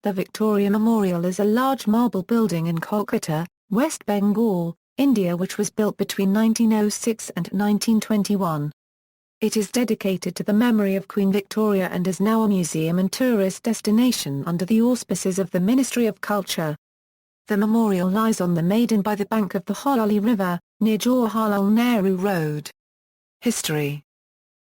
The Victoria Memorial is a large marble building in Kolkata, West Bengal, India which was built between 1906 and 1921. It is dedicated to the memory of Queen Victoria and is now a museum and tourist destination under the auspices of the Ministry of Culture. The memorial lies on the Maidan by the bank of the Hooghly River, near Jawaharlal Nehru Road. History.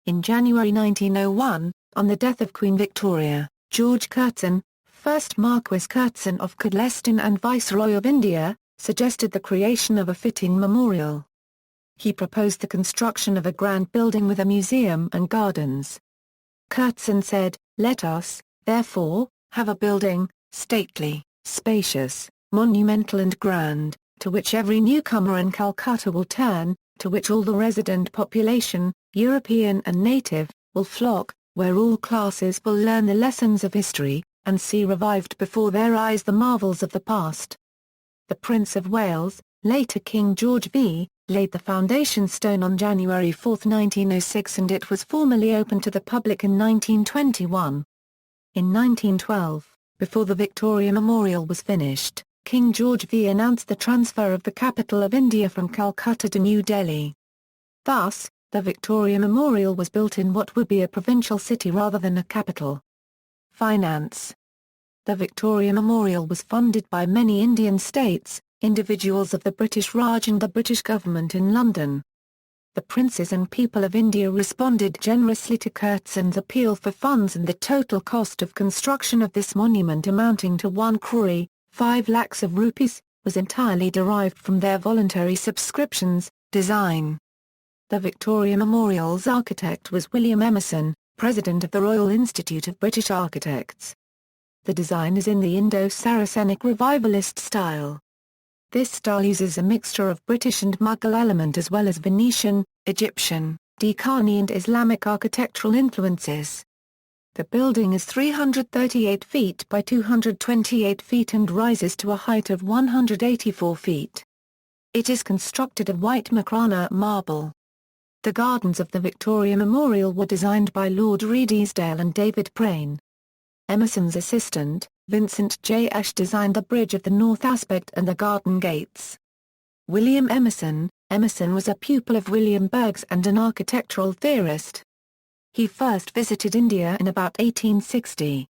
In January 1901, on the death of Queen Victoria, George Curzon, 1st Marquis Curzon of Cudleston and Viceroy of India, suggested the creation of a fitting memorial. He proposed the construction of a grand building with a museum and gardens. Curzon said, "Let us, therefore, have a building, stately, spacious, monumental and grand, to which every newcomer in Calcutta will turn, to which all the resident population, European and native, will flock, where all classes will learn the lessons of history, and see revived before their eyes the marvels of the past." The Prince of Wales, later King George V, laid the foundation stone on January 4, 1906 and it was formally opened to the public in 1921. In 1912, before the Victoria Memorial was finished, King George V announced the transfer of the capital of India from Calcutta to New Delhi. Thus, the Victoria Memorial was built in what would be a provincial city rather than a capital. Finance. The Victoria Memorial was funded by many Indian states, individuals of the British Raj and the British government in London. The princes and people of India responded generously to Curzon's appeal for funds and the total cost of construction of this monument amounting to 1 crore, 5 lakhs of rupees, was entirely derived from their voluntary subscriptions. Design. The Victoria Memorial's architect was William Emerson, president of the Royal Institute of British Architects. The design is in the Indo-Saracenic revivalist style. This style uses a mixture of British and Mughal element as well as Venetian, Egyptian, Deccani and Islamic architectural influences. The building is 338 feet by 228 feet and rises to a height of 184 feet. It is constructed of white Makrana marble. The gardens of the Victoria Memorial were designed by Lord Redesdale and David Prane. Emerson's assistant, Vincent J. Ashe designed the bridge of the north aspect and the garden gates. William Emerson. Emerson was a pupil of William Burges and an architectural theorist. He first visited India in about 1860.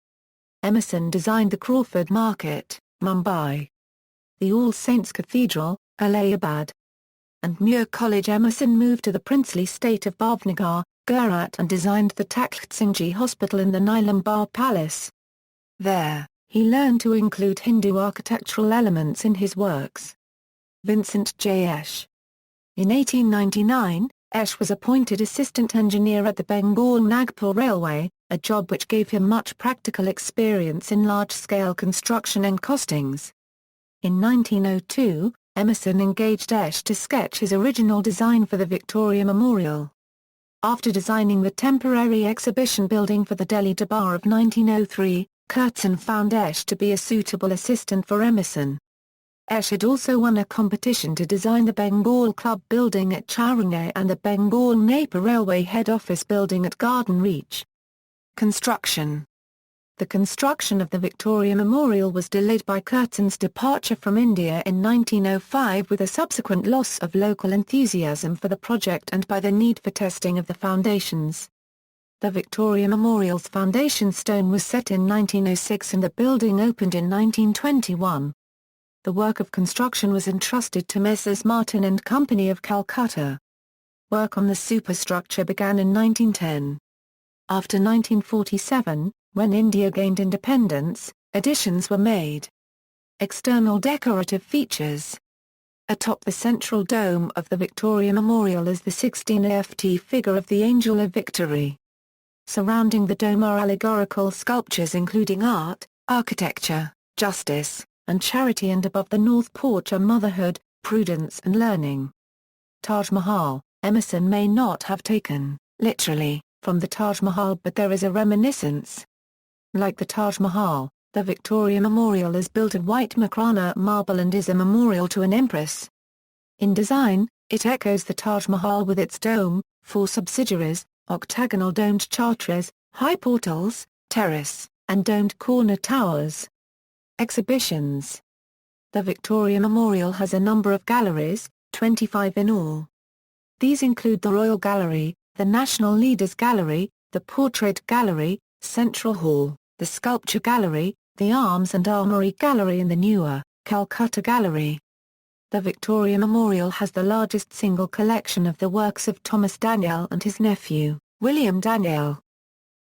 Emerson designed the Crawford Market, Mumbai. The All Saints Cathedral, Allahabad. And Muir College. Emerson moved to the princely state of Bhavnagar, Gujarat and designed the Takht Singh Hospital in the Nilambar Palace. There, he learned to include Hindu architectural elements in his works. Vincent J. Ashe. In 1899, Ashe was appointed assistant engineer at the Bengal-Nagpur Railway, a job which gave him much practical experience in large-scale construction and costings. In 1902, Emerson engaged Ashe to sketch his original design for the Victoria Memorial. After designing the temporary exhibition building for the Delhi Darbar of 1903, Curzon found Ashe to be a suitable assistant for Emerson. Ashe had also won a competition to design the Bengal Club building at Chowringhee and the Bengal-Nagpur Railway head office building at Garden Reach. Construction. The construction of the Victoria Memorial was delayed by Curzon's departure from India in 1905 with a subsequent loss of local enthusiasm for the project and by the need for testing of the foundations. The Victoria Memorial's foundation stone was set in 1906 and the building opened in 1921. The work of construction was entrusted to Messrs. Martin and Company of Calcutta. Work on the superstructure began in 1910. After 1947, when India gained independence, additions were made. External decorative features. Atop the central dome of the Victoria Memorial is the 16ft figure of the Angel of Victory. Surrounding the dome are allegorical sculptures including art, architecture, justice, and charity, and above the north porch are motherhood, prudence and learning. Taj Mahal. Emerson may not have taken, literally, from the Taj Mahal, but there is a reminiscence. Like the Taj Mahal, the Victoria Memorial is built of white Makrana marble and is a memorial to an empress. In design, it echoes the Taj Mahal with its dome, 4 subsidiaries, octagonal domed chartreuse, high portals, terrace, and domed corner towers. Exhibitions. The Victoria Memorial has a number of galleries, 25 in all. These include the Royal Gallery, the National Leaders Gallery, the Portrait Gallery, Central Hall, the Sculpture Gallery, the Arms and Armoury Gallery and the newer, Calcutta Gallery. The Victoria Memorial has the largest single collection of the works of Thomas Daniell and his nephew, William Daniell.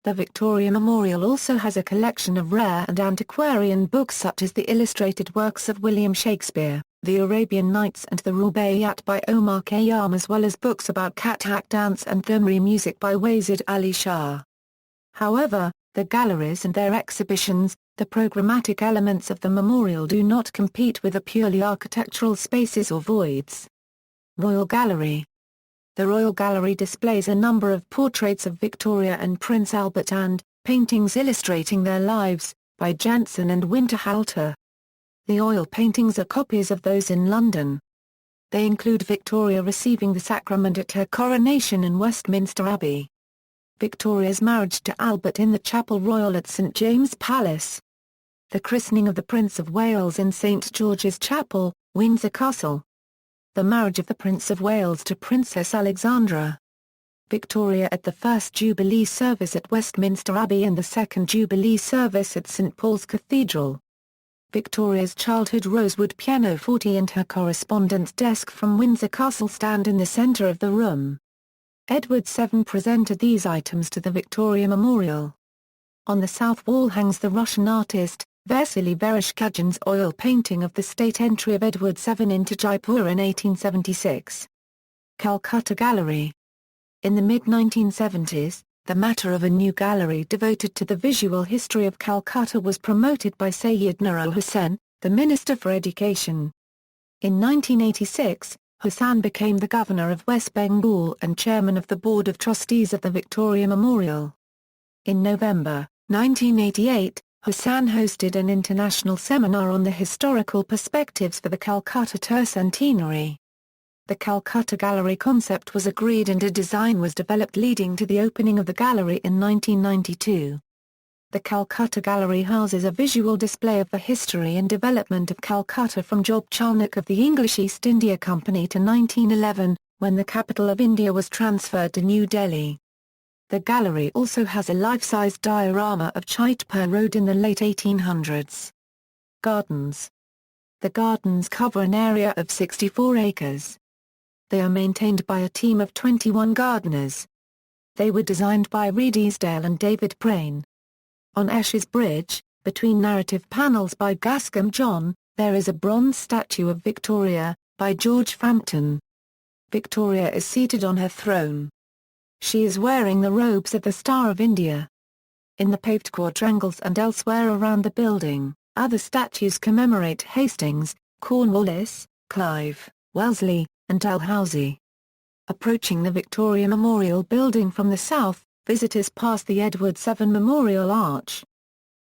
The Victoria Memorial also has a collection of rare and antiquarian books such as the illustrated works of William Shakespeare, The Arabian Nights and the Rubaiyat by Omar Khayyam, as well as books about Kathak dance and Thumri music by Wazid Ali Shah. However, the galleries and their exhibitions, the programmatic elements of the memorial, do not compete with the purely architectural spaces or voids. Royal Gallery. The Royal Gallery displays a number of portraits of Victoria and Prince Albert and paintings illustrating their lives, by Jansen and Winterhalter. The oil paintings are copies of those in London. They include Victoria receiving the sacrament at her coronation in Westminster Abbey, Victoria's marriage to Albert in the Chapel Royal at St James's Palace, the christening of the Prince of Wales in St George's Chapel, Windsor Castle, the marriage of the Prince of Wales to Princess Alexandra, Victoria at the first Jubilee service at Westminster Abbey and the second Jubilee service at St Paul's Cathedral, Victoria's childhood rosewood pianoforte and her correspondence desk from Windsor Castle stand in the centre of the room. Edward VII presented these items to the Victoria Memorial. On the south wall hangs the Russian artist, Vasily Vereshchagin's oil painting of the state entry of Edward VII into Jaipur in 1876. Calcutta Gallery. In the mid-1970s, the matter of a new gallery devoted to the visual history of Calcutta was promoted by Sayyid Nur Hussain, the Minister for Education. In 1986, Hussain became the Governor of West Bengal and Chairman of the Board of Trustees of the Victoria Memorial. In November 1988, Hussain hosted an international seminar on the historical perspectives for the Calcutta Tercentenary. The Calcutta Gallery concept was agreed and a design was developed leading to the opening of the gallery in 1992. The Calcutta Gallery houses a visual display of the history and development of Calcutta from Job Chalnak of the English East India Company to 1911, when the capital of India was transferred to New Delhi. The gallery also has a life-size diorama of Chaitpur Road in the late 1800s. Gardens. The gardens cover an area of 64 acres. They are maintained by a team of 21 gardeners. They were designed by Reed Easdale and David Prain. On Ashes Bridge, between narrative panels by Gascombe John, there is a bronze statue of Victoria, by George Frampton. Victoria is seated on her throne. She is wearing the robes of the Star of India. In the paved quadrangles and elsewhere around the building, other statues commemorate Hastings, Cornwallis, Clive, Wellesley, and Dalhousie. Approaching the Victoria Memorial building from the south, visitors pass the Edward VII Memorial Arch.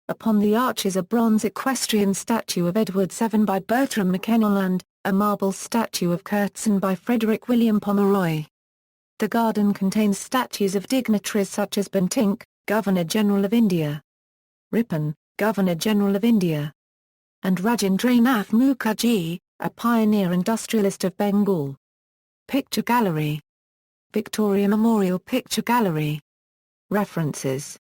Upon the arch is a bronze equestrian statue of Edward VII by Bertram McKennell and a marble statue of Curtson by Frederick William Pomeroy. The garden contains statues of dignitaries such as Bentinck, Governor-General of India, Ripon, Governor-General of India, and Rajendranath Mukherjee, a pioneer industrialist of Bengal. Picture Gallery. Victoria Memorial Picture Gallery. References.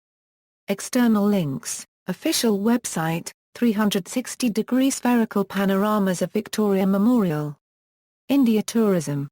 External links, official website, 360-degree spherical panoramas of Victoria Memorial. India Tourism.